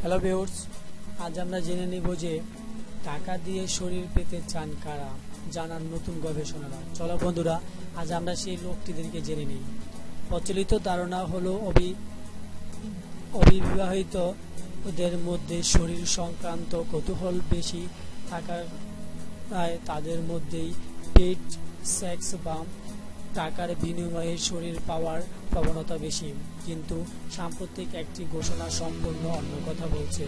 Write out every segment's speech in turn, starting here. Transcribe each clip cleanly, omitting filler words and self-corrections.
Hello viewers, আজ আমরা জেনে নিব যে টাকা দিয়ে শরীর পেতে চান কারা, জানার নতুন গবেষণারা। চলো বন্ধুরা, আজ আমরা সেই লোকটিদেরকে জেনে নিই। প্রচলিত ধারণা হলো অবিবাহিতদের মধ্যে শরীর সংক্রান্ত কৌতূহল বেশি থাকার তাদের মধ্যেই পেট, সেক্স বা টাকার বিনিময়ে শরীর পাওয়ার প্রবণতা বেশি। কিন্তু সাম্প্রতিক একটি ঘোষণা সম্পূর্ণ অন্য কথা বলছে।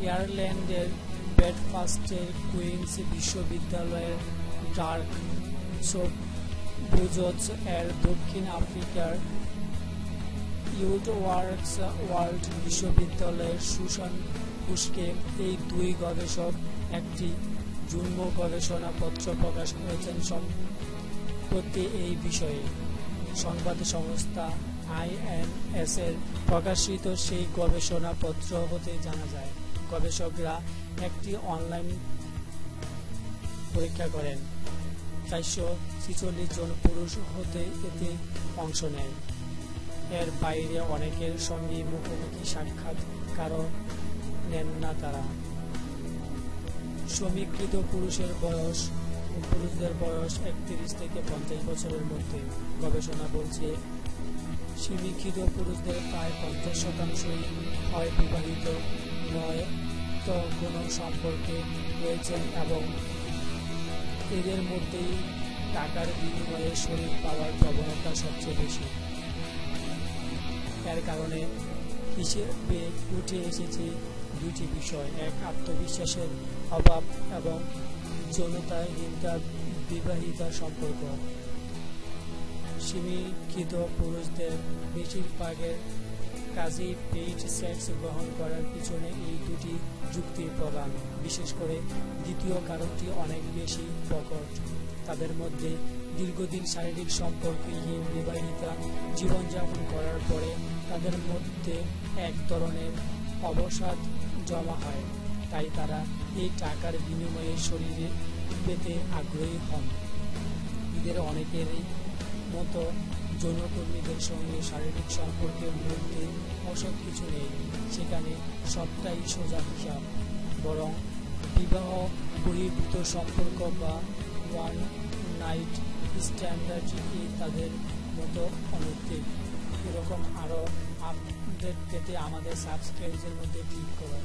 আয়ারল্যান্ডের বেলফাস্টের কুইন্স বিশ্ববিদ্যালয়ের ডার্ক বুজোস এর দক্ষিণ আফ্রিকার ইউটওয়ার্কস ওয়ার্ল্ড বিশ্ববিদ্যালয়ের সুসান কুশকে এই দুই গবেষক একটি যুগ্ম গবেষণাপত্র প্রকাশ করেছেন সম্প্রতি এই বিষয়ে। সংবাদ সংস্থা INS এর প্রকাশিত সেই গবেষণাপত্র হতে জানা যায়, গবেষকরা একটি অনলাইন পরীক্ষা করেন। 446 জন পুরুষ হতে এতে অংশ নেয়। এর বাইরে অনেকের সঙ্গে মুখোমুখি সাক্ষাৎকারও নেন না তারা। সমীকৃত পুরুষদের বয়স 31 থেকে 50 বছরের মধ্যে। গবেষণা বলছে, সমীকৃত পুরুষদের প্রায় 50% হয় বিবাহিত, নয়তো কোনো সম্পর্কে রয়েছেন এবং এদের মধ্যেই টাকার বিনিময়ে শরীর পাওয়ার প্রবণতা সবচেয়ে বেশি। এর কারণে হিসেবে উঠে এসেছে দুটি বিষয়: এক, আত্মবিশ্বাসের অভাব এবং যৌনতাহীনতা বিবাহিতা সম্পর্ক। সমীকৃত পুরুষদের বেশিরভাগের কাজেই পেইড সেক্স গ্রহণ করার পিছনে এই দুটি যুক্তি প্রধান। বিশেষ করে দ্বিতীয় কারণটি অনেক বেশি প্রকট। তাদের মধ্যে দীর্ঘদিন শারীরিক সম্পর্কহীন বিবাহিতা জীবনযাপন করার পরে তাদের মধ্যে এক ধরনের অবসাদ জমা হয়, তাই তারা এই টাকার বিনিময়ে শরীরে পেতে আগ্রহী হন। এদের অনেকেরই মতো যৌনকর্মীদের সঙ্গে শারীরিক সম্পর্কের মধ্যে অসৎ কিছু নেই, সেখানে সবটাই সোজা হিসাব। বরং বিবাহ বহির্ভূত সম্পর্ক বা ওয়ান নাইট স্ট্যান্ডার্ডই তাদের মতো অনৈতিক। এরকম আরও আপডেট পেতে আমাদের সাবস্ক্রাইবের মধ্যে ক্লিক করুন।